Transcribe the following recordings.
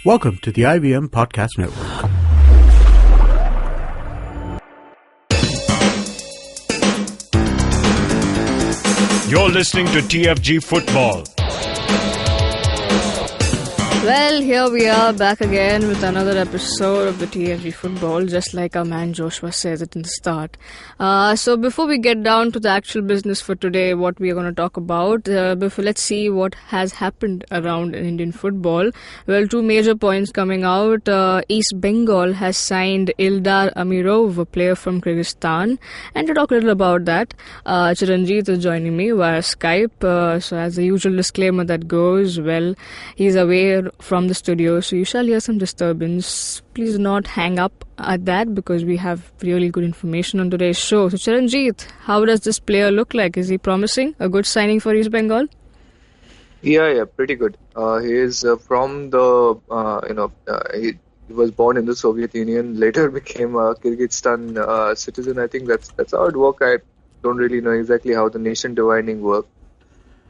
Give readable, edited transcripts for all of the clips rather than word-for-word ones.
Welcome to the IVM Podcast Network. You're listening to TFG Football. Well, here we are back again with another episode of the TFG Football, just like our man Joshua says it in the start. So before we get down to the actual business for today, what we are going to talk about, let's see what has happened around in Indian football. Well, two major points coming out. East Bengal has signed Ildar Amirov, a player from Kyrgyzstan. And to talk a little about that, Chiranjeet is joining me via Skype. So as the usual disclaimer that goes, well, he's away from the studio, so you shall hear some disturbance. Please do not hang up at that because we have really good information on today's show. So Chiranjeet, how does this player look like? Is he promising? A good signing for East Bengal? Yeah, pretty good. He is from the, he was born in the Soviet Union, later became a Kyrgyzstan citizen. I think that's how it worked. I don't really know exactly how the nation dividing worked.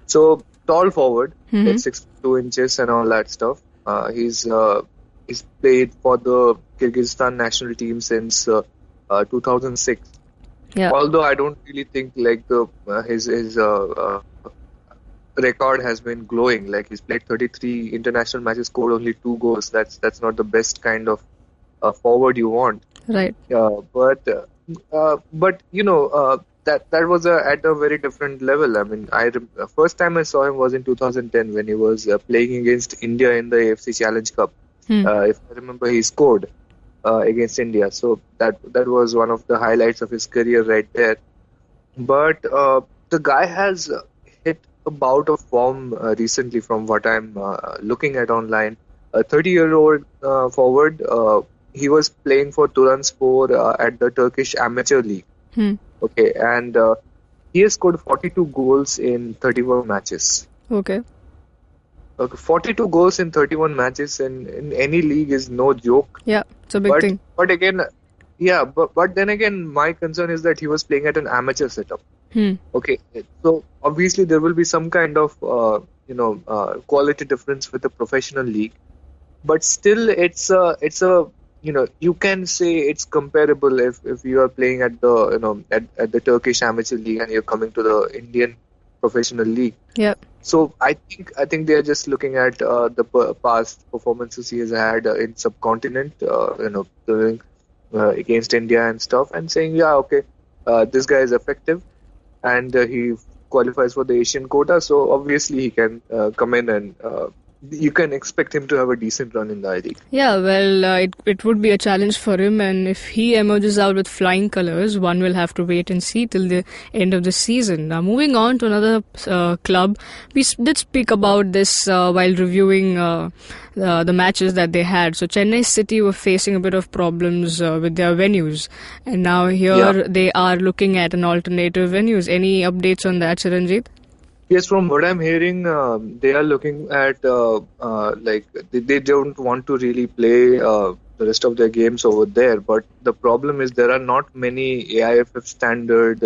So, tall forward, 6'2" inches and all that stuff. He's played for the Kyrgyzstan national team since 2006. Yeah. Although I don't really think like his record has been glowing. Like he's played 33 international matches, scored only 2 goals. That's not the best kind of forward you want. Right. But you know. That was at a very different level. I mean, first time I saw him was in 2010 when he was playing against India in the AFC Challenge Cup. If I remember, he scored against India. So that was one of the highlights of his career right there. But the guy has hit a bout of form recently from what I'm looking at online. A 30-year-old forward, he was playing for Turanspor at the Turkish Amateur League. Okay, and he has scored 42 goals in 31 matches. Okay, 42 goals in 31 matches in any league is no joke. Yeah, it's a big thing. But again, but then again, my concern is that he was playing at an amateur setup. Okay, so obviously there will be some kind of quality difference with the professional league, but still it's a you can say it's comparable if you are playing at the at the Turkish Amateur League and you're coming to the Indian Professional League. Yeah. So I think they are just looking at the past performances he has had in subcontinent, doing against India and stuff, and saying this guy is effective, and he qualifies for the Asian quota. So obviously he can come in and. You can expect him to have a decent run in the I-League. Yeah, well, it would be a challenge for him, and if he emerges out with flying colours, one will have to wait and see till the end of the season. Now, moving on to another club, we did speak about this while reviewing the matches that they had. So, Chennai City were facing a bit of problems with their venues, and now here they are looking at an alternative venues. Any updates on that, Chiranjeet? Yes, from what I'm hearing, they are looking at they don't want to really play the rest of their games over there. But the problem is there are not many AIFF standard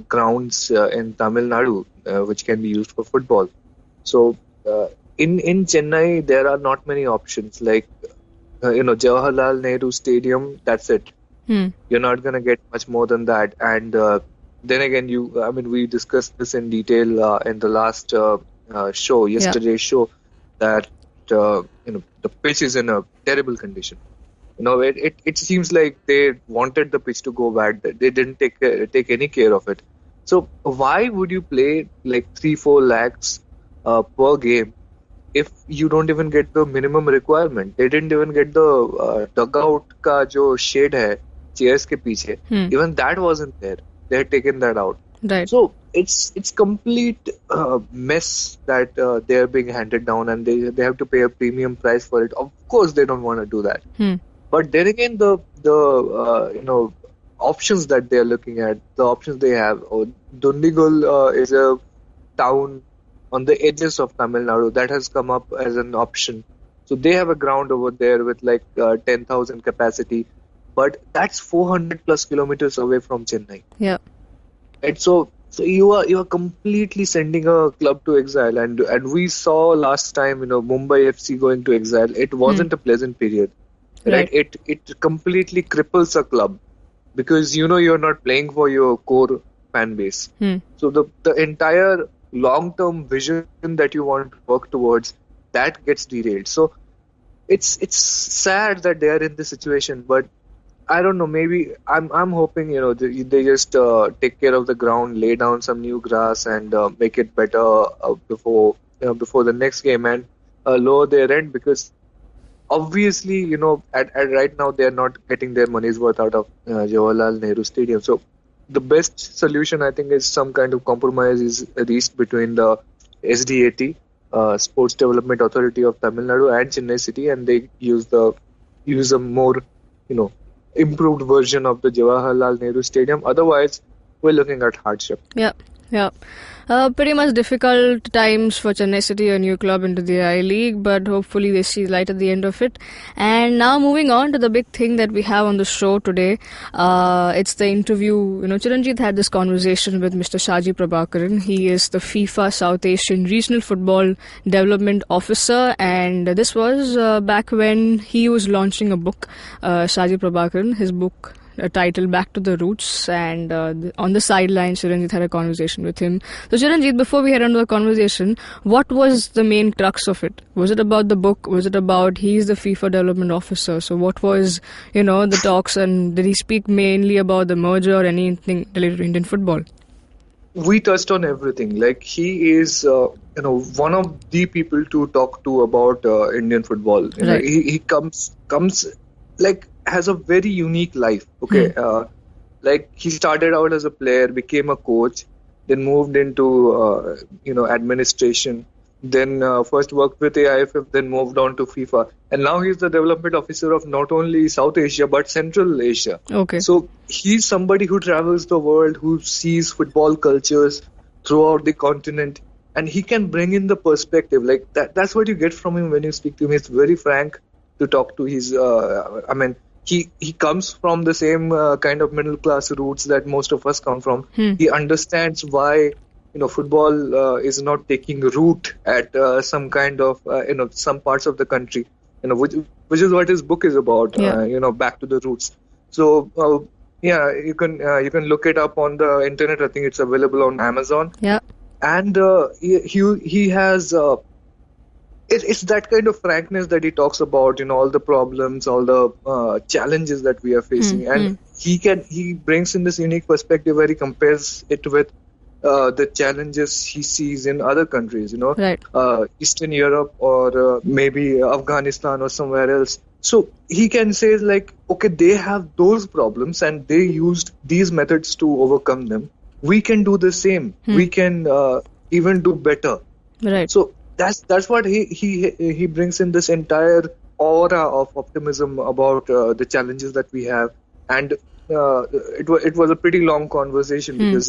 grounds in Tamil Nadu which can be used for football. So in Chennai there are not many options. Like Jawaharlal Nehru Stadium, that's it. You're not gonna get much more than that. And then again, we discussed this in detail in the last yesterday's show, that the pitch is in a terrible condition. It seems like they wanted the pitch to go bad. They didn't take any care of it. So why would you play like 3-4 lakhs per game if you don't even get the minimum requirement? They didn't even get the dugout ka jo shade hai chairs ke piche. Even that wasn't there. They had taken that out. Right. So it's complete mess that they are being handed down, and they have to pay a premium price for it. Of course, they don't want to do that. But then again, the options that they are looking at, the options they have. Dundigal is a town on the edges of Tamil Nadu that has come up as an option. So they have a ground over there with like 10,000 capacity. But that's 400 plus kilometers away from Chennai. Yeah. And so So you are completely sending a club to exile, and we saw last time, Mumbai FC going to exile. It wasn't a pleasant period, right? Right. It completely cripples a club because you're not playing for your core fan base. Hmm. So the entire long-term vision that you want to work towards, that gets derailed. So it's sad that they are in this situation, but I don't know. Maybe I'm hoping they just take care of the ground, lay down some new grass, and make it better before the next game, and lower their rent, because obviously at right now they are not getting their money's worth out of Jawaharlal Nehru Stadium. So the best solution, I think, is some kind of compromise is reached between the SDAT, Sports Development Authority of Tamil Nadu, and Chennai City, and they use a more you know improved version of the Jawaharlal Nehru Stadium. Otherwise, we're looking at hardship. Yeah, yeah. Pretty much difficult times for Chennai City, a new club into the I-League, but hopefully they see light at the end of it. And now moving on to the big thing that we have on the show today, it's the interview. Chiranjit had this conversation with Mr. Shaji Prabhakaran. He is the FIFA South Asian Regional Football Development Officer, and this was back when he was launching a book, Shaji Prabhakaran, his book titled Back to the Roots, and on the sidelines Chiranjit had a conversation with him. So Chiranjit, before we head on to the conversation, what was the main crux of it? Was it about the book? Was it about he's the FIFA development officer? So what was, the talks, and did he speak mainly about the merger or anything related to Indian football? We touched on everything. Like, he is one of the people to talk to about Indian football. Right. He comes like, has a very unique life. Okay. Like, he started out as a player, became a coach, then moved into administration, then first worked with AIFF, then moved on to FIFA, and now he's the development officer of not only South Asia but Central Asia. Okay. So he's somebody who travels the world, who sees football cultures throughout the continent, and he can bring in the perspective. Like, that's what you get from him when you speak to him. He's very frank to talk to. He comes from the same kind of middle class roots that most of us come from. He understands why football is not taking root at some kind of some parts of the country, which is what his book is about. Yeah. Back to the roots. So you can look it up on the internet. I think it's available on Amazon. Yeah. And he has. It's that kind of frankness that he talks about, all the problems, all the challenges that we are facing, and he brings in this unique perspective where he compares it with the challenges he sees in other countries, Right. Eastern Europe or maybe Afghanistan or somewhere else. So he can say, like, okay, they have those problems and they used these methods to overcome them. We can do the same. We can even do better. Right. So that's what he brings in, this entire aura of optimism about the challenges that we have. And it was a pretty long conversation because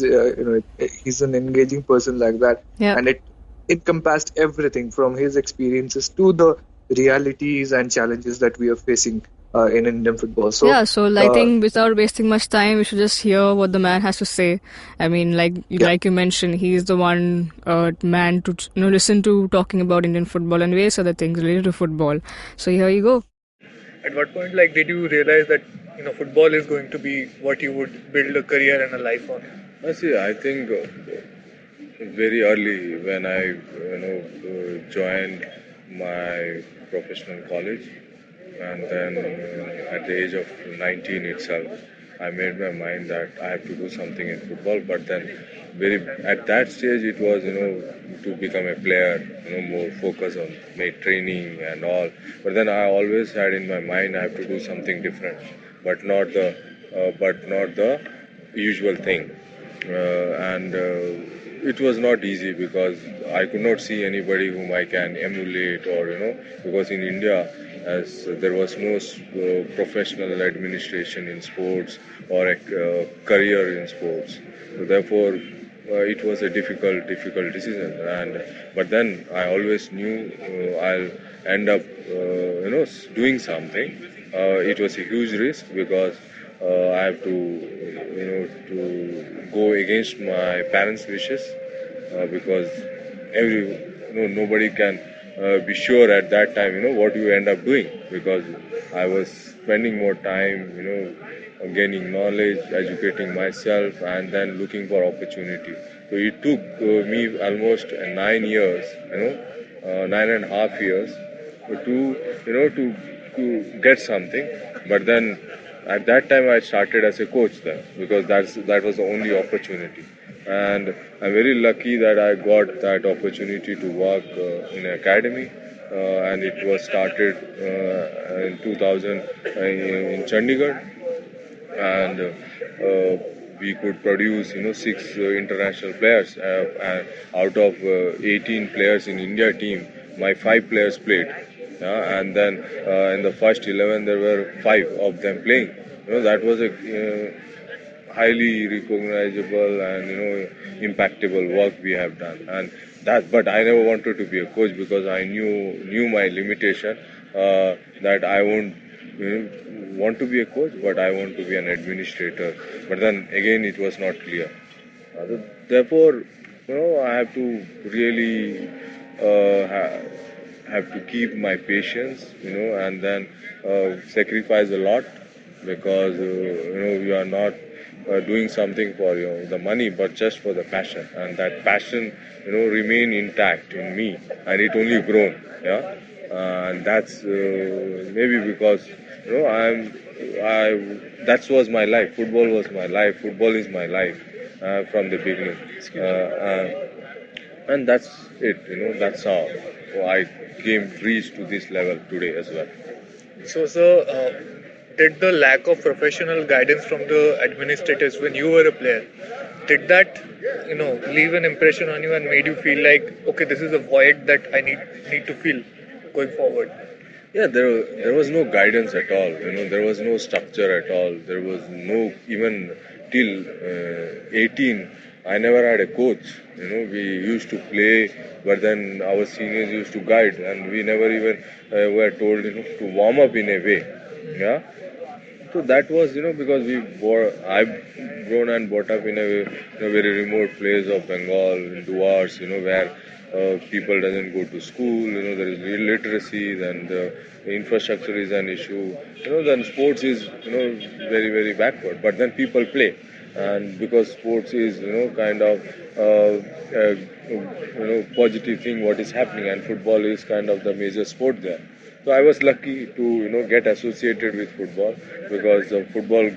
he's an engaging person like that. Yeah. And it encompassed everything from his experiences to the realities and challenges that we are facing in Indian football. So I think without wasting much time, we should just hear what the man has to say. I mean, like you mentioned, he's the one man to listen to talking about Indian football and various other things related to football. So here you go. At what point, did you realize that football is going to be what you would build a career and a life on? I think very early when I joined my professional college, and then at the age of 19 itself, I made my mind that I have to do something in football. But then, at that stage, it was to become a player, more focus on my training and all. But then I always had in my mind I have to do something different, but not the usual thing. And it was not easy because I could not see anybody whom I can emulate, or because in India, as there was no professional administration in sports or a career in sports, so therefore it was a difficult decision. But then I always knew I'll end up doing something. It was a huge risk because I have to, to go against my parents' wishes because nobody can be sure at that time, what you end up doing, because I was spending more time, gaining knowledge, educating myself, and then looking for opportunity. So it took me almost 9 years, 9.5 years to get something. But then at that time I started as a coach there because that was the only opportunity. And I'm very lucky that I got that opportunity to work in an academy. And it was started in 2000 in Chandigarh, and we could produce six international players. Out of 18 players in India team, my 5 players played. And then in the first 11 there were 5 of them playing. That was a highly recognizable and impactable work we have done. And that, but I never wanted to be a coach because I knew my limitation, that I won't want to be a coach, but I want to be an administrator. But then again, it was not clear. Therefore, I have to really have to keep my patience, and then sacrifice a lot, because you are not doing something for the money, but just for the passion, and that passion remain intact in me, and it only grown. Yeah, and that's maybe because that was my life. Football was my life. Football is my life from the beginning, and that's it. That's how I reached to this level today as well. So, sir, did the lack of professional guidance from the administrators when you were a player, did that, leave an impression on you and made you feel like, okay, this is a void that I need to fill going forward? Yeah, there was no guidance at all. There was no structure at all. There was no, even till 18. I never had a coach. We used to play, but then our seniors used to guide, and we never even were told, to warm up in a way. Yeah. So that was, because I've grown and brought up in a very remote place of Bengal, in Duars, where people doesn't go to school. There is illiteracy, then the infrastructure is an issue. Then sports is, very, very backward. But then people play. And because sports is kind of positive thing what is happening, and football is kind of the major sport there. So I was lucky to get associated with football, because the football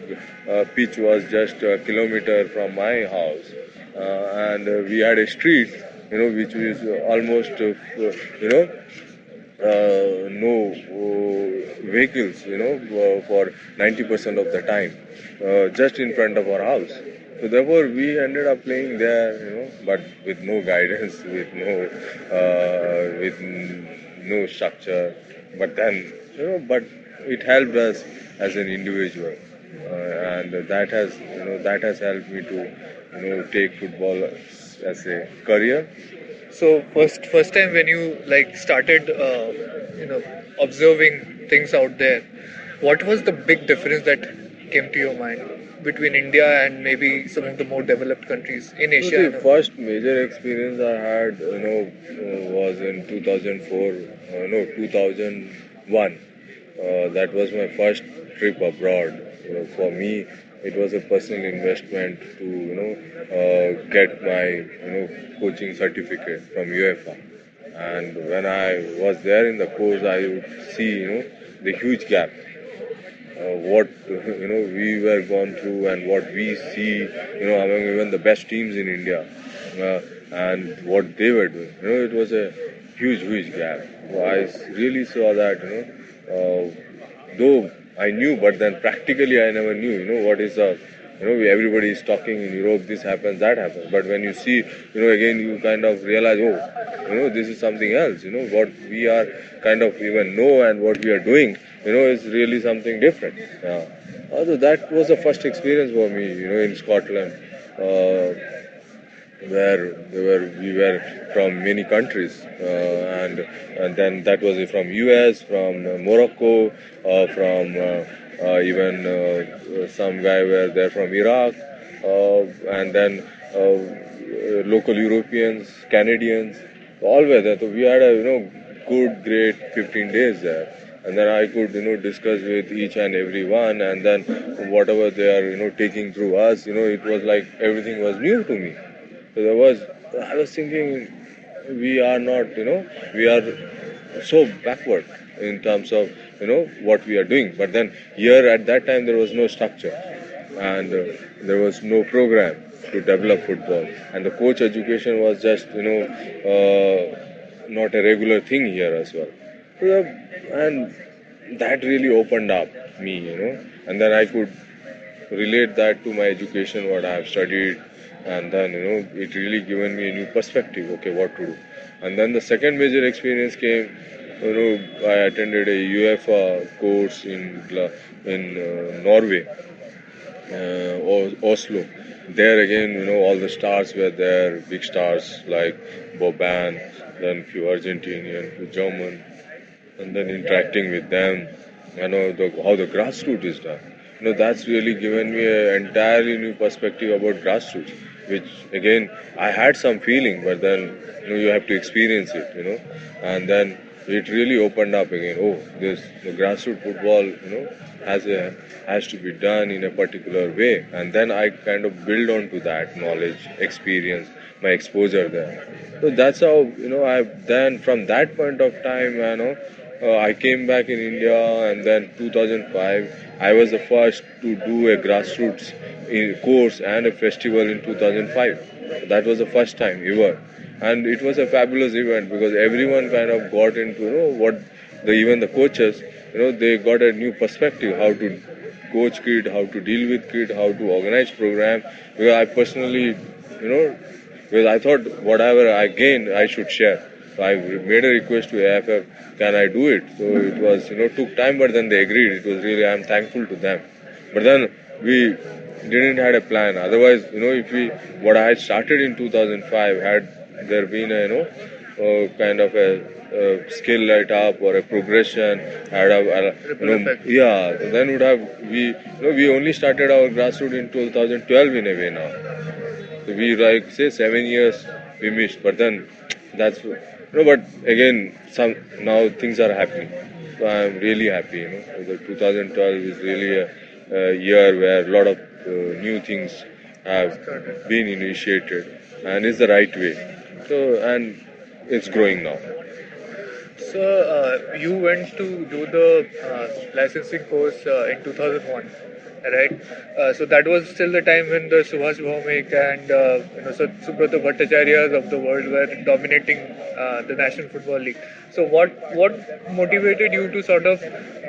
pitch was just a kilometer from my house, and we had a street which was almost no vehicles, for 90% of the time, just in front of our house. So therefore, we ended up playing there, but with no guidance, with no structure. But then, but it helped us as an individual, and that has helped me to take football as a career. So first time when you started observing things out there, what was the big difference that came to your mind between India and maybe some of the more developed countries in Asia? So the first major experience I had, was in 2004, 2001. That was my first trip abroad. For me, it was a personal investment to get my coaching certificate from UEFA. And when I was there in the course, I would see the huge gap. What we were gone through and what we see among even the best teams in India, and what they were doing. It was a huge gap. So I really saw that though I knew, but then practically I never knew. What is everybody is talking in Europe, this happens, that happens. But when you see, again you kind of realize, this is something else. What we are kind of even know and what we are doing, is really something different. Also, that was the first experience for me, in Scotland, where we were from many countries, and then that was from US, from Morocco, from even some guy were there from Iraq, and then local Europeans, Canadians, all were there. So we had a good, great 15 days there. And then I could discuss with each and every one, and then whatever they are taking through us, it was like everything was new to me. So I was thinking, we are not, we are so backward in terms of what we are doing. But then here at that time there was no structure, and there was no program to develop football, and the coach education was just not a regular thing here as well. And that really opened up me, and then I could relate that to my education, what I have studied, and then it really given me a new perspective. Okay, what to do. And then the second major experience came. I attended a UEFA course in Norway, Oslo. There again, all the stars were there, big stars like Boban, then few Argentinian, few German, and then interacting with them. How the grassroots is done. That's really given me an entirely new perspective about grassroots, which again I had some feeling, but then you have to experience it, and then it really opened up again. Oh, the grassroots football, has to be done in a particular way, and then I kind of build on to that knowledge, experience, my exposure there. So that's how I've then from that point of time, I came back in India, and then 2005 I was the first to do a grassroots course and a festival in 2005. That was the first time ever, and it was a fabulous event because everyone kind of got into even the coaches, they got a new perspective how to coach kid, how to deal with kid, how to organize program. Because I personally, because I thought whatever I gained I should share. So I made a request to AFF, can I do it? So it was, took time, but then they agreed. It was really, I'm thankful to them. But then we didn't had a plan. Otherwise, what I had started in 2005, had there been a, kind of a skill light up or a progression, then would have, we only started our grassroots in 2012 in a way now. So we say 7 years we missed, but then that's but again now things are happening, so I'm really happy. The 2012 is really a year where a lot of new things have been initiated, and it's the right way. So and it's growing now. So you went to do the licensing course in 2001, right? So that was still the time when the Subhash Bhaumik and Subrata Bhattacharyas of the world were dominating the National Football League. So what motivated you to sort of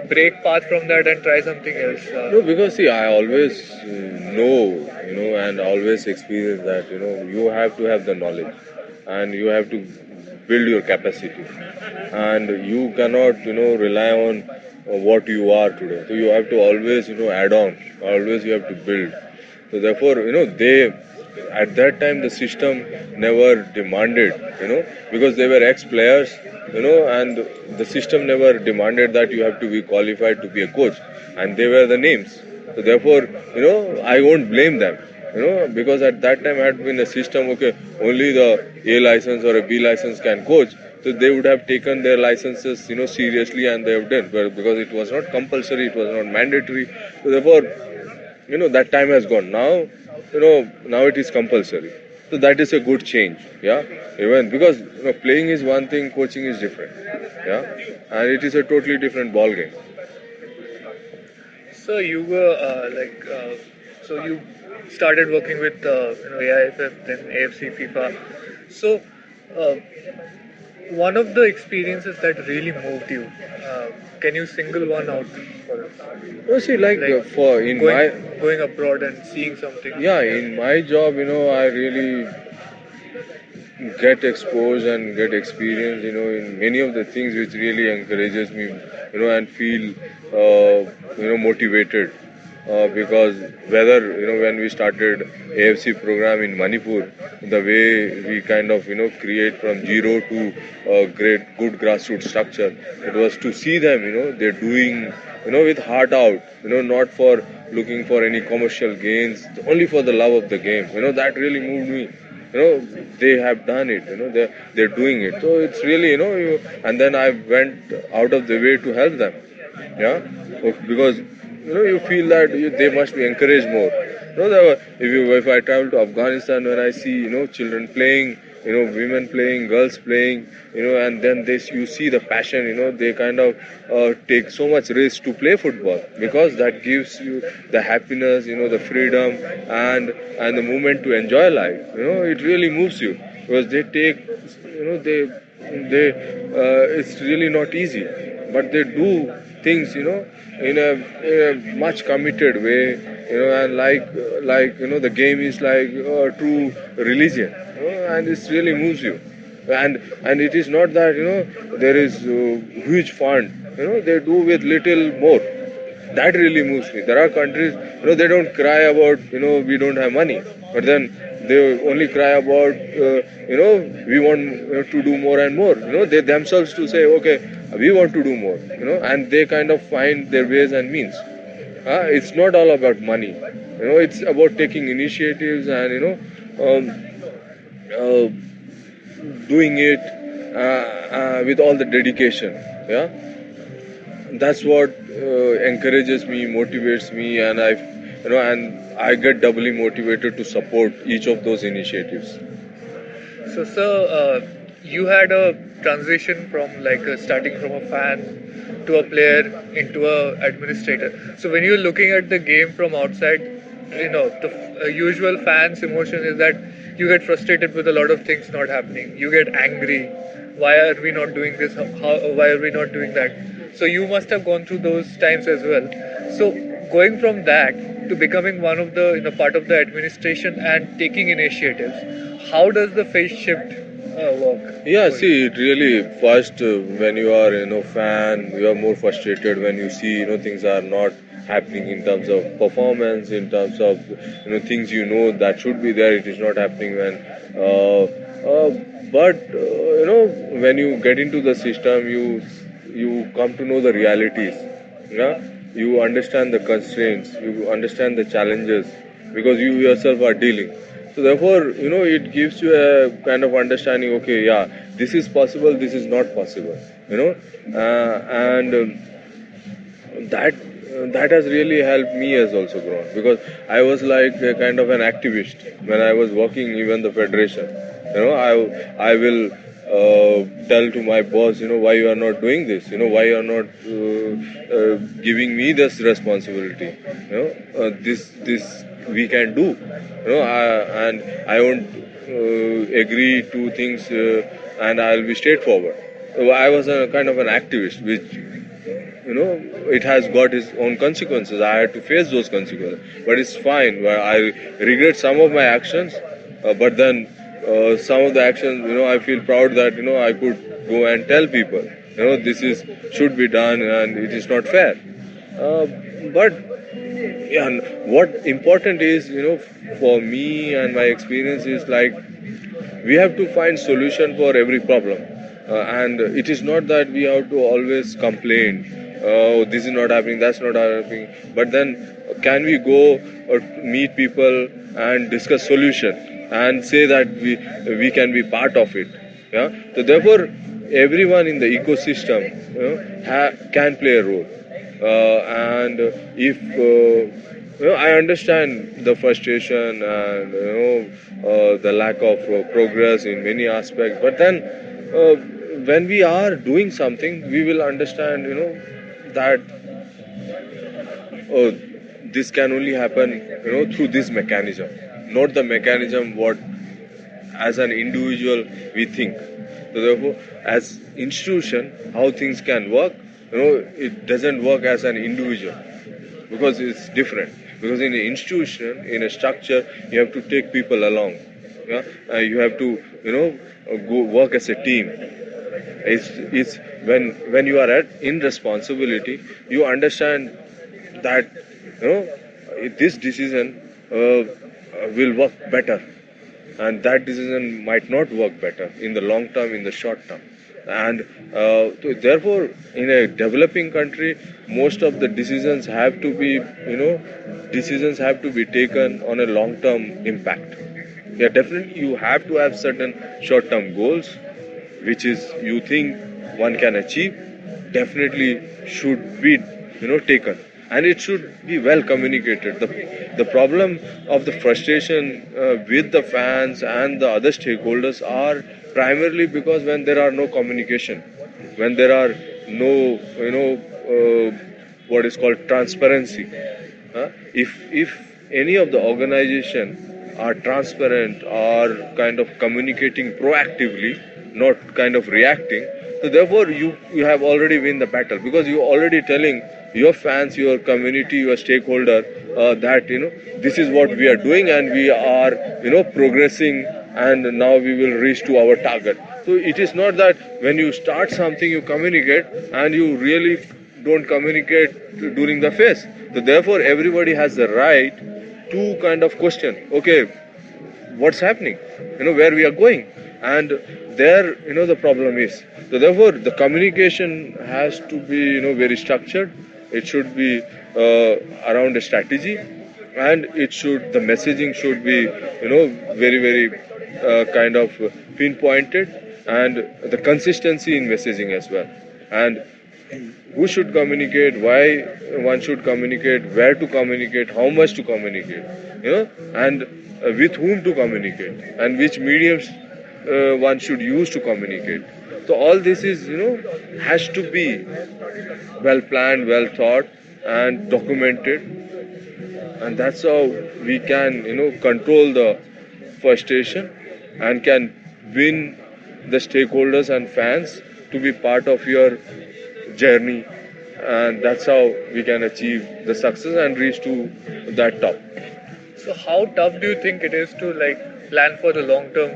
break path from that and try something else? No, because see, I always know, and always experience that, you have to have the knowledge, and you have to build your capacity, and you cannot, rely on what you are today. So you have to always, add on. Always you have to build. So therefore, they at that time the system never demanded, because they were ex-players, and the system never demanded that you have to be qualified to be a coach, and they were the names. So therefore, I won't blame them, because at that time had been a system, okay, only the A license or a B license can coach. So they would have taken their licenses, seriously, and they have done. But because it was not compulsory, it was not mandatory. So therefore, that time has gone. Now, now it is compulsory. So that is a good change, yeah. Even because playing is one thing, coaching is different, yeah, and it is a totally different ball game. So you were so you started working with AIFF, then AFC, FIFA. So one of the experiences that really moved you, can you single one out for us? See, Going abroad and seeing something. Yeah, in my job, I really get exposed and get experience, in many of the things which really encourages me, and feel, motivated because whether when we started AFC program in Manipur, the way we kind of create from zero to a great good grassroots structure, it was to see them they're doing with heart out, not for looking for any commercial gains, only for the love of the game. That really moved me. They have done it. They're doing it. So it's really and then I went out of the way to help them. Yeah, because you feel that they must be encouraged more. If I travel to Afghanistan, when I see children playing, women playing, girls playing, and then you see the passion. They kind of take so much risk to play football, because that gives you the happiness, the freedom, and the moment to enjoy life. It really moves you, because they take, it's really not easy, but they do things, in a much committed way, and the game is like a true religion, and it really moves you. And it is not that there is huge fund, they do with little more. That really moves me. There are countries, they don't cry about we don't have money, but then they only cry about we want to do more and more. They themselves to say, okay, we want to do more. And they kind of find their ways and means. It's not all about money. It's about taking initiatives and doing it with all the dedication. Yeah, that's what encourages me, motivates me, and I get doubly motivated to support each of those initiatives. So, sir, you had a transition from starting from a fan to a player into a administrator. So when you're looking at the game from outside, the usual fans' emotion is that you get frustrated with a lot of things not happening. You get angry. Why are we not doing this? Why are we not doing that? So you must have gone through those times as well. So going from that to becoming one of the part of the administration and taking initiatives, how does the phase shift work? Yeah, see, it really first when you are fan, you are more frustrated when you see things are not happening in terms of performance, in terms of things that should be there. It is not happening but when you get into the system, you come to know the realities. Yeah, you understand the constraints, you understand the challenges, because you yourself are dealing. So therefore, it gives you a kind of understanding. Okay, yeah, this is possible, this is not possible. That has really helped me as also grown, because I was like a kind of an activist when I was working even the federation. I will tell to my boss, why you are not doing this, why you are not giving me this responsibility, this we can do, and I won't agree to things, and I'll be straightforward. So I was a kind of an activist, which it has got its own consequences. I had to face those consequences, but it's fine. I regret some of my actions, but then some of the actions, I feel proud that I could go and tell people, this should be done, and it is not fair. But yeah, what important is, for me and my experience is like we have to find solution for every problem, and it is not that we have to always complain. Oh, this is not happening, that's not happening. But then, can we go or meet people and discuss solution and say that we can be part of it? Yeah. So therefore, everyone in the ecosystem can play a role. And if I understand the frustration and the lack of progress in many aspects, but then when we are doing something, we will understand that this can only happen through this mechanism, not the mechanism what as an individual we think. So therefore, as institution, how things can work, it doesn't work as an individual, because it's different. Because in an institution, in a structure, you have to take people along. Yeah? You have to go work as a team. It's when you are in responsibility, you understand that this decision will work better, and that decision might not work better in the long term, in the short term. And so therefore, in a developing country, most of the decisions have to be, decisions have to be taken on a long-term impact. Yeah, definitely you have to have certain short-term goals, which is you think one can achieve. Definitely should be, taken, and it should be well communicated. The problem of the frustration with the fans and the other stakeholders are primarily because when there are no communication, when there are no, what is called transparency. If any of the organization are transparent, are kind of communicating proactively, not kind of reacting, so therefore you have already win the battle, because you are already telling your fans, your community, your stakeholder that this is what we are doing and we are progressing, and now we will reach to our target. So it is not that when you start something you communicate and you really don't communicate during the phase. So therefore everybody has the right to kind of question, okay, what's happening, where we are going, and there the problem is. So therefore the communication has to be very structured. It should be around a strategy, and the messaging should be very very kind of pinpointed, and the consistency in messaging as well, and who should communicate, why one should communicate, where to communicate, how much to communicate, and with whom to communicate, and which mediums one should use to communicate. So all this is has to be well planned, well thought, and documented, and that's how we can control the frustration and can win the stakeholders and fans to be part of your journey, and that's how we can achieve the success and reach to that top. So how tough do you think it is to plan for the long term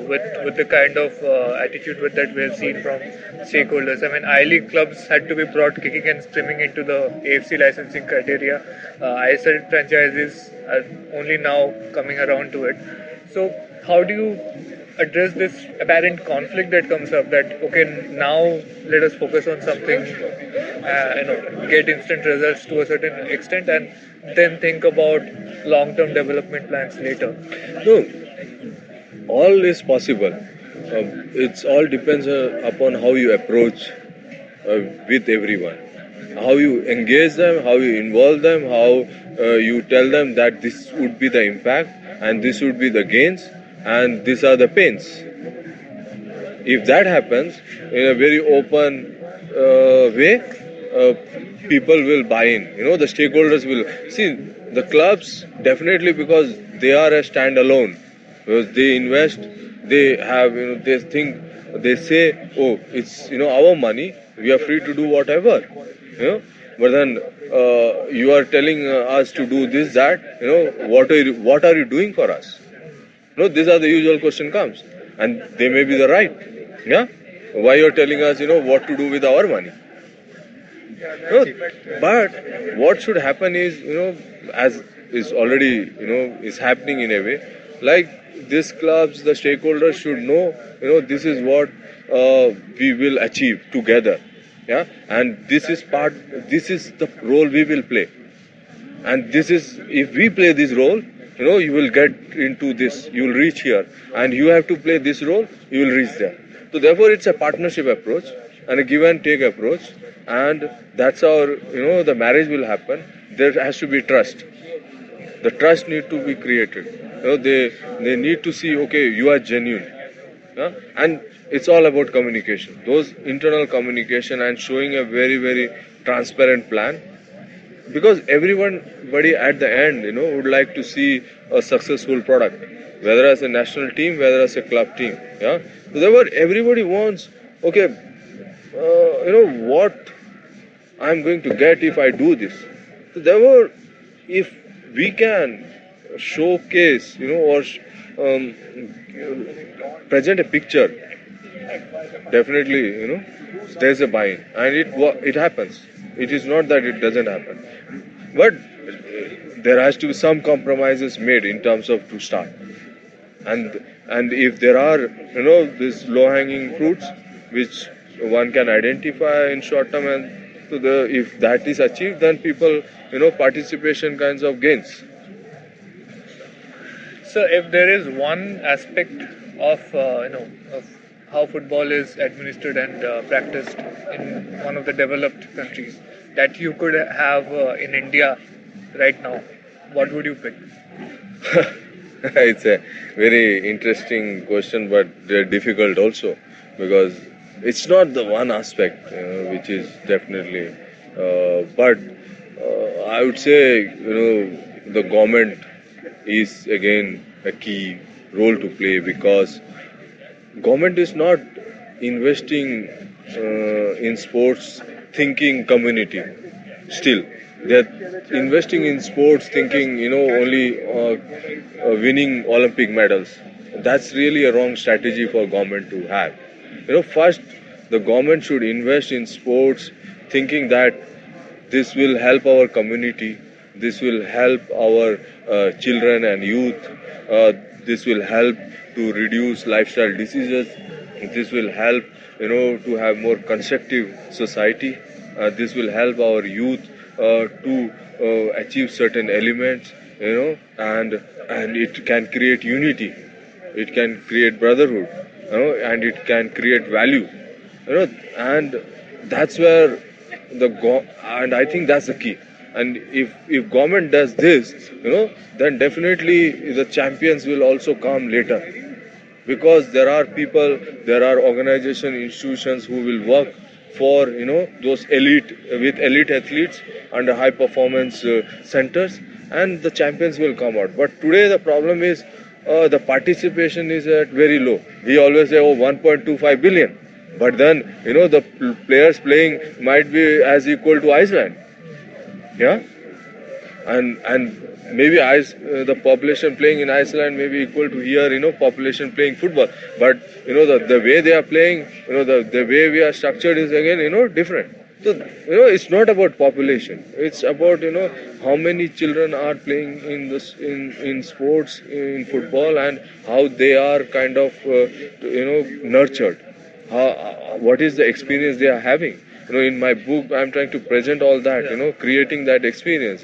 with the kind of attitude that we have seen from stakeholders? I mean, I-League clubs had to be brought kicking and screaming into the AFC licensing criteria. ISL franchises are only now coming around to it. So how do you address this apparent conflict that comes up, that okay, now let us focus on something, get instant results to a certain extent, and then think about long-term development plans later? No, all is possible. It's all depends upon how you approach with everyone, how you engage them, how you involve them, how you tell them that this would be the impact and this would be the gains and these are the pains. If that happens in a very open way, people will buy in. The stakeholders will see the clubs definitely, because they are a standalone. Because they invest, they have, they think, they say, oh, it's our money, we are free to do whatever. But then you are telling us to do this, that. What are you doing for us? These are the usual question comes, and they may be the right. Yeah, why you are telling us what to do with our money? No, but what should happen is as is already is happening in a way, like these clubs, the stakeholders should know this is what we will achieve together. Yeah, and this is the role we will play, and this is, if we play this role, you will get into this, you will reach here, and you have to play this role, you will reach there. So therefore it's a partnership approach and a give and take approach, and that's how the marriage will happen. There has to be trust. The trust need to be created. They need to see, okay, you are genuine. And it's all about communication, those internal communication, and showing a very very transparent plan, because everybody at the end would like to see a successful product, whether as a national team, whether as a club team. Yeah, so therefore everybody wants, okay, what I'm going to get if I do this. So therefore, if we can showcase or present a picture, definitely there's a buy-in, and it happens. It is not that it doesn't happen. but there has to be some compromises made in terms of to start. And if there are these low hanging fruits which one can identify in short term, and if that is achieved, then people participation kinds of gains. So, if there is one aspect of of how football is administered and practiced in one of the developed countries that you could have in India right now, what would you pick? It's a very interesting question, but difficult also, because it's not the one aspect which is definitely. But I would say the government is again a key role to play, because government is not investing in sports thinking community. Still, they're investing in sports thinking only winning Olympic medals. That's really a wrong strategy for government to have. First the government should invest in sports thinking that this will help our community, this will help our children and youth, this will help to reduce lifestyle diseases, this will help to have more constructive society, this will help our youth to achieve certain elements, and it can create unity, it can create brotherhood, and it can create value, and that's where and I think that's the key. And if government does this, then definitely the champions will also come later, because there are people, there are organization, institutions who will work for those elite athletes under high performance centers, and the champions will come out. But today the problem is the participation is at very low. We always say 1.25 billion, but then the players playing might be as equal to Iceland, yeah, and maybe the population playing in Iceland may be equal to here population playing football, but the way they are playing, the way we are structured is again different. So it's not about population, it's about how many children are playing in sports, in football, and how they are kind of nurtured, what is the experience they are having. In my book I'm trying to present all that, creating that experience,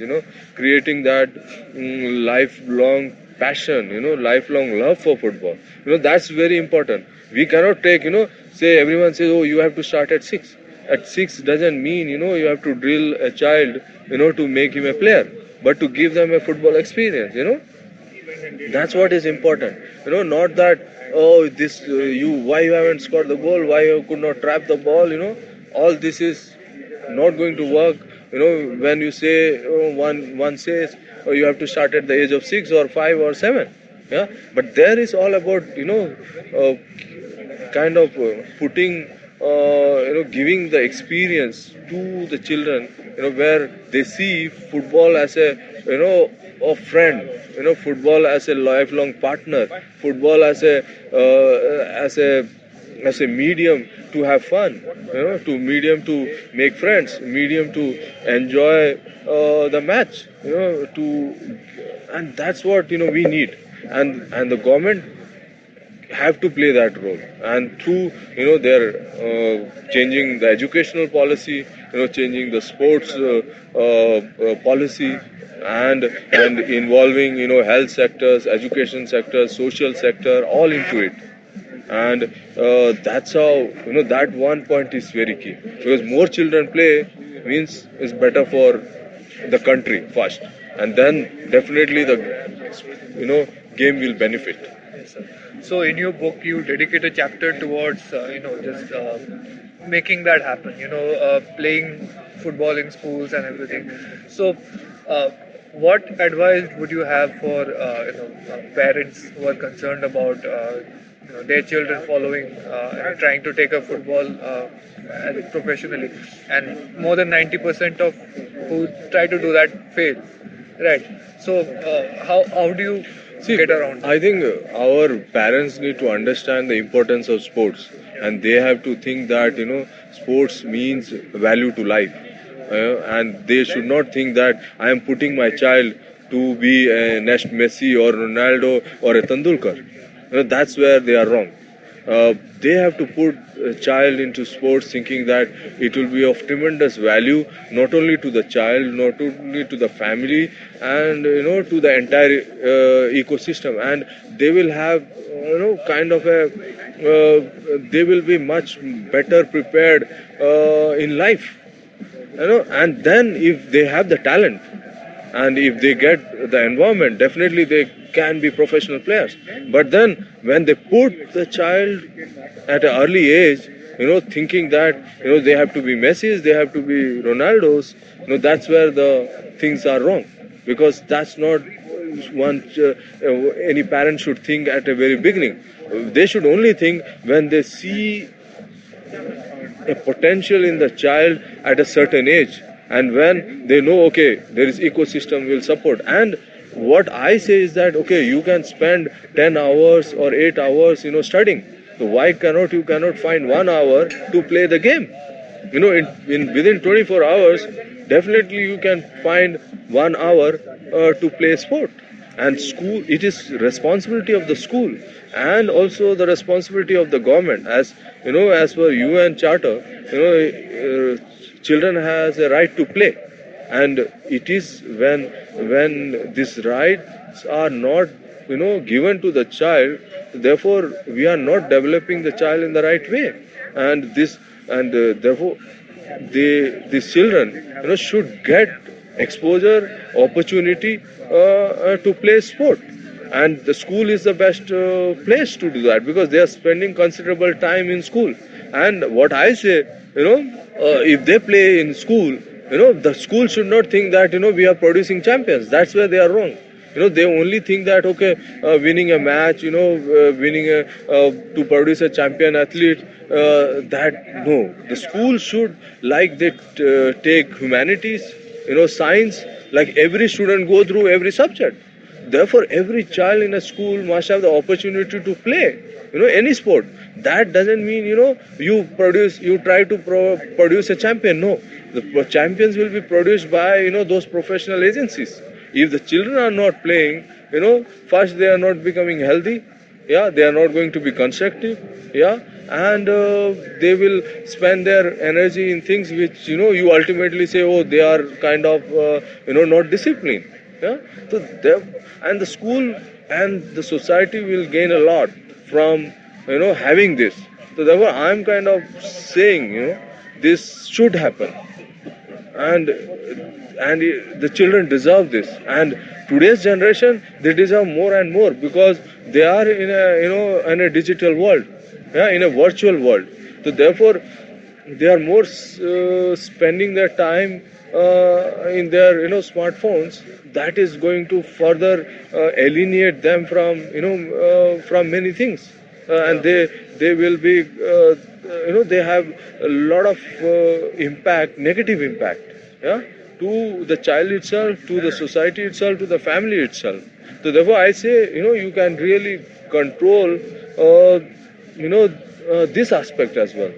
creating that lifelong passion, lifelong love for football. That's very important. We cannot take, say everyone says, oh, you have to start at 6. At 6 doesn't mean, you have to drill a child, to make him a player, but to give them a football experience, That's what is important. Not that, oh, this, why you haven't scored the goal, why you could not trap the ball, all this is not going to work. When you say, one says, oh, you have to start at the age of 6 or 5 or 7. Yeah, but there is all about, kind of putting, giving the experience to the children, where they see football as a friend, football as a lifelong partner, football as a medium to have fun, to medium to make friends, medium to enjoy the match, and that's what we need, and the government have to play that role, and through their changing the educational policy, changing the sports policy, and involving health sectors, education sectors, social sector all into it. And that's how that one point is very key, because more children play means is better for the country first, and then definitely the game will benefit. So in your book you dedicate a chapter towards just making that happen, playing football in schools and everything. So what advice would you have for parents who are concerned about their children following and trying to take up football professionally, and more than 90% of who try to do that fail, right? So how do you get around that? I think our parents need to understand the importance of sports, and they have to think that sports means value to life. and they should not think that I am putting my child to be a next Messi or Ronaldo or a Tendulkar. That's where they are wrong. They have to put a child into sports thinking that it will be of tremendous value not only to the child, not only to the family, and to the entire ecosystem, and they will have kind of a they will be much better prepared in life, and then if they have the talent and if they get the environment, definitely they can be professional players. But then when they put the child at an early age, thinking that they have to be Messis, they have to be Ronaldos, that's where the things are wrong, because that's not one any parent should think at a very beginning. They should only think when they see a potential in the child at a certain age, and when they know, okay, there is ecosystem will support. And what I say is that, okay, you can spend 10 hours or 8 hours studying, so why cannot you find 1 hour to play the game? In within 24 hours definitely you can find 1 hour to play sport. And school, it is responsibility of the school and also the responsibility of the government, as as per UN Charter, children has a right to play, and it is when these rights are not given to the child, therefore we are not developing the child in the right way, and therefore these children should get exposure, opportunity to play sport. And the school is the best place to do that, because they are spending considerable time in school. And what I say, if they play in school, the school should not think that we are producing champions. That's where they are wrong. They only think that, okay, winning a match, winning to produce a champion athlete, no. The school should, like they take humanities, science, like every student go through every subject. Therefore, every child in a school must have the opportunity to play, any sport. That doesn't mean, you try to produce a champion. No, the champions will be produced by, those professional agencies. If the children are not playing, first they are not becoming healthy, they are not going to be constructive, and they will spend their energy in things which, you ultimately say, oh, they are kind of, not disciplined. So and the school and the society will gain a lot from, having this. So therefore, I am kind of saying, this should happen. And the children deserve this, and today's generation, they deserve more and more, because they are in a in a digital world, in a virtual world. So therefore they are more spending their time in their smartphones. That is going to further alienate them from many things, and they will be they have a lot of negative impact, to the child itself, to the society itself, to the family itself. So therefore I say, you can really control this aspect as well.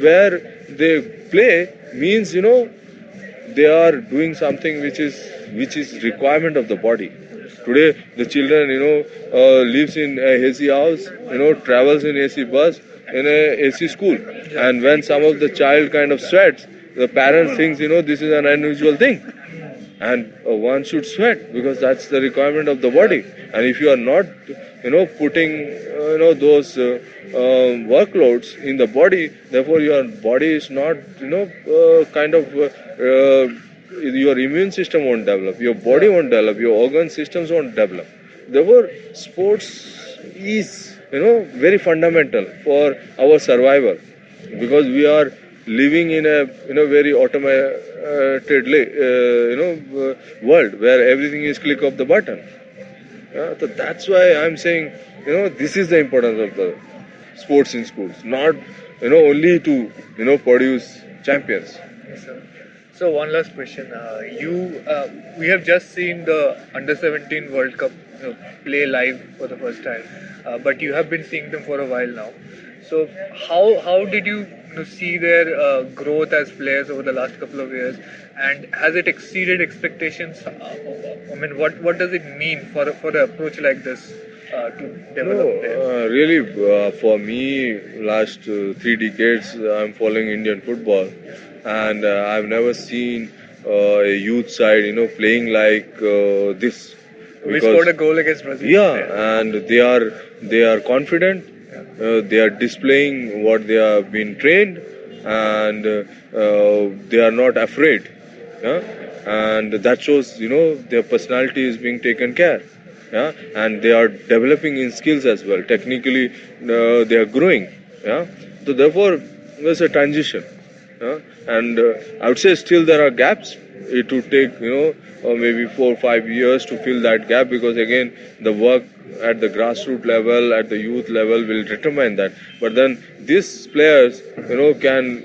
Where they play means, they are doing something which is requirement of the body. Today the children lives in a AC house, travels in AC bus, in a AC school, and when some of the child kind of sweats, the parents thinks this is an unusual thing, and one should sweat because that's the requirement of the body. And if you are not putting those workloads in the body, therefore your body is not kind of your immune system won't develop, your body won't develop, your organ systems won't develop. Therefore sports is very fundamental for our survival, because we are living in a very automated world where everything is click of the button. So that's why I'm saying this is the importance of the sports in schools, not only to produce champions. Yes, sir. So one last question. We have just seen the Under-17 World Cup play live for the first time, but you have been seeing them for a while now. So how did you, see their growth as players over the last couple of years, and has it exceeded expectations? I mean, what does it mean for an approach like this to develop players? Really, for me, last 3 decades, I'm following Indian football, and I've never seen a youth side, playing like this. We scored a goal against Brazil. Yeah, and they are confident. They are displaying what they have been trained, and they are not afraid. Yeah? And that shows, their personality is being taken care. Yeah, and they are developing in skills as well. Technically, they are growing. Yeah, so therefore there's a transition. Yeah? And I would say still there are gaps. It would take maybe 4 or 5 years to fill that gap, because again the work at the grassroots level, at the youth level will determine that. But then these players,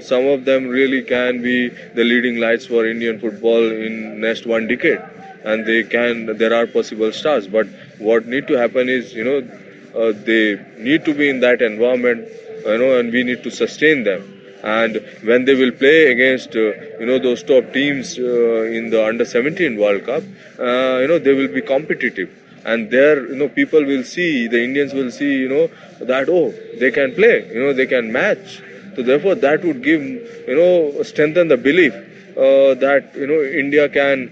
some of them really can be the leading lights for Indian football in next 1 decade. And there are possible stars, but what need to happen is, they need to be in that environment, and we need to sustain them. And when they will play against, those top teams in the Under-17 World Cup, they will be competitive. And there, people will see, the Indians will see, that, they can play, they can match. So therefore, that would give, strengthen the belief that, India can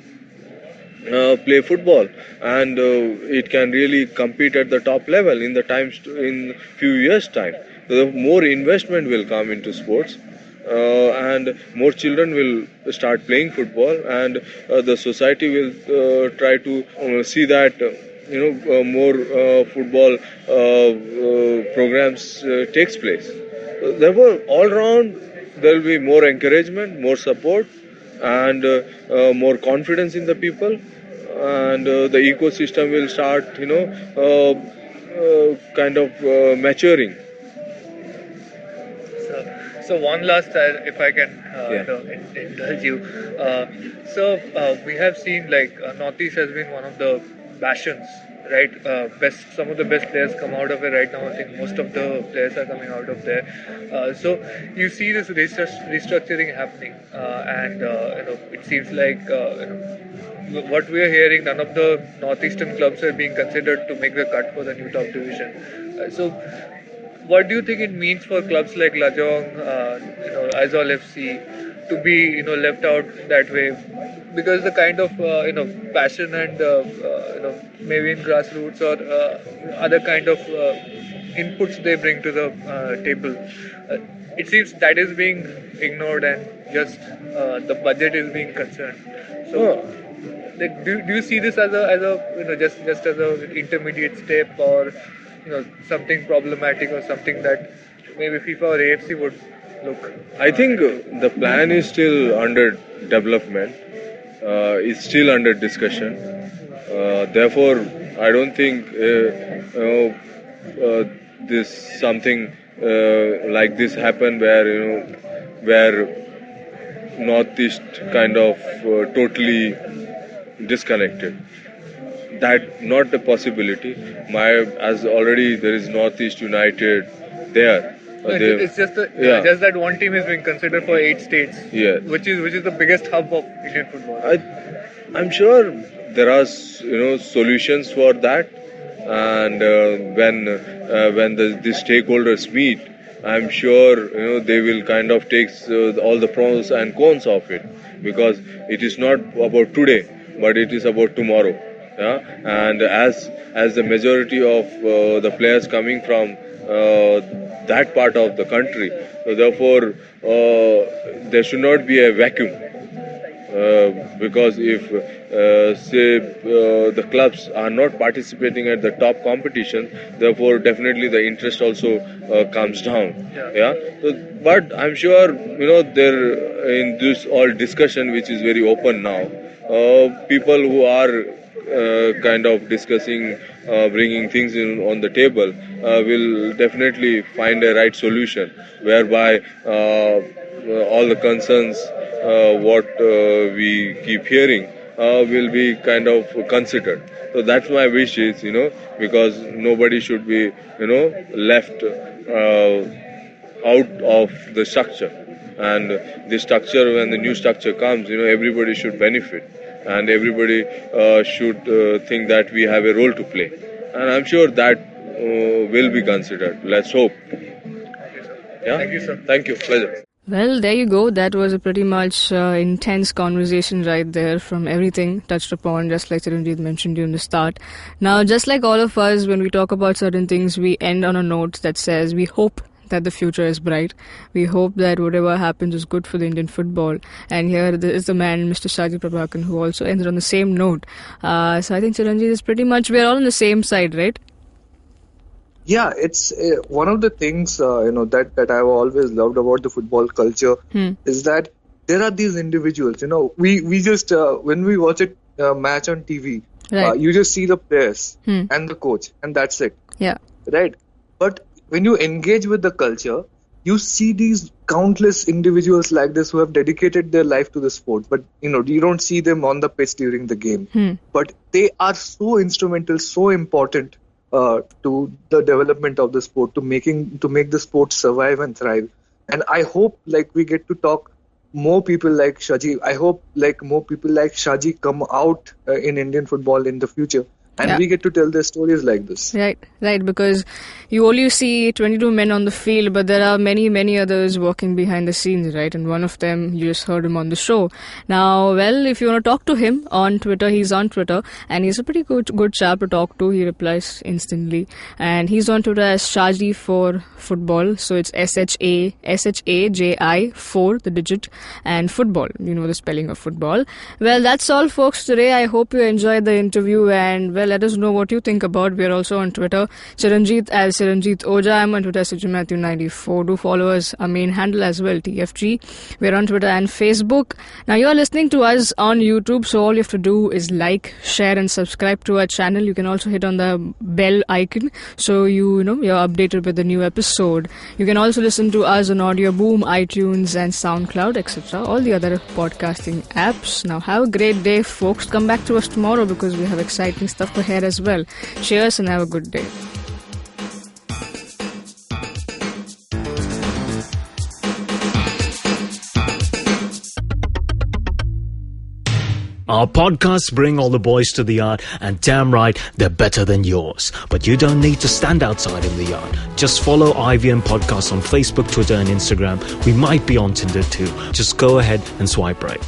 play football, and it can really compete at the top level in few years time. So more investment will come into sports, and more children will start playing football, and the society will try to see that more football programs takes place. Therefore, all round there will be more encouragement, more support, and more confidence in the people, and the ecosystem will start, kind of maturing. So one last, if I can indulge you. We have seen Northeast has been one of the passions, right? Some of the best players come out of it right now. I think most of the players are coming out of there. So you see this restructuring happening, and it seems like what we are hearing, none of the northeastern clubs are being considered to make the cut for the new top division. So what do you think it means for clubs like Lajong, Aizawl FC to be left out that way? Because the kind of passion and maybe in grassroots or other kind of inputs they bring to the table, it seems that is being ignored, and just the budget is being concerned. So, do you see this as a just as a intermediate step, or something problematic, or something that maybe FIFA or AFC would look? I think the plan is still under development. It's still under discussion. Therefore, I don't think this something like this happen where Northeast kind of totally disconnected. That not a possibility. As already there is Northeast United there. It's just that one team is being considered for 8 states, which is the biggest hub of Indian football. I'm sure there are solutions for that, and when the stakeholders meet, I'm sure they will kind of take all the pros and cons of it, because it is not about today, but it is about tomorrow. Yeah? And as the majority of the players coming from that part of the country, so therefore there should not be a vacuum, because if say the clubs are not participating at the top competition, therefore definitely the interest also comes down. So, but I'm sure there in this all discussion, which is very open now, people who are kind of discussing, bringing things on the table, will definitely find a right solution, whereby all the concerns what we keep hearing will be kind of considered. So that's my wish is, because nobody should be, left out of the structure. And the structure, when the new structure comes, everybody should benefit, and everybody should think that we have a role to play. And I'm sure that will be considered. Let's hope. Yeah? Thank you, sir. Thank you. Pleasure. Well, there you go. That was a pretty much intense conversation right there, from everything touched upon, just like Chiranjeev mentioned during the start. Now, just like all of us, when we talk about certain things, we end on a note that says we hope that the future is bright. We hope that whatever happens is good for the Indian football. And here is the man, Mr. Shaji Prabhakaran, who also ended on the same note. So I think Chiranjeev is pretty much, we're all on the same side, right? Yeah, it's one of the things that I've always loved about the football culture is that there are these individuals. We just when we watch a match on TV, Right. you just see the players and the coach, and that's it. Yeah. Right? But when you engage with the culture, you see these countless individuals like this who have dedicated their life to the sport. But you don't see them on the pitch during the game. But they are so instrumental, so important to the development of the sport, to make the sport survive and thrive. And I hope we get to talk more people like Shaji. I hope more people like Shaji come out in Indian football in the future. And we get to tell their stories like this. Right, because you only see 22 men on the field, but there are many, many others working behind the scenes, right? And one of them, you just heard him on the show. Now, well, if you want to talk to him on Twitter, he's on Twitter, and he's a pretty good chap to talk to. He replies instantly. And he's on Twitter as Shaji for football. So it's SHAJI 4, the digit, and football. You know the spelling of football. Well, that's all, folks, today. I hope you enjoyed the interview, and well, let us know what you think about. We are also on Twitter. Chiranjeev as Chiranjeev Oja. I'm on Twitter, Matthew94. Do follow us, our main handle as well, TFG. We're on Twitter and Facebook. Now, you are listening to us on YouTube, so all you have to do is like, share, and subscribe to our channel. You can also hit on the bell icon, so you're updated with the new episode. You can also listen to us on Audio Boom, iTunes, and SoundCloud, etc. All the other podcasting apps. Now, have a great day, folks. Come back to us tomorrow because we have exciting stuff ahead as well. Cheers and have a good day. Our podcasts bring all the boys to the yard, and damn right, they're better than yours. But you don't need to stand outside in the yard. Just follow IVM Podcasts on Facebook, Twitter, and Instagram. We might be on Tinder too. Just go ahead and swipe right.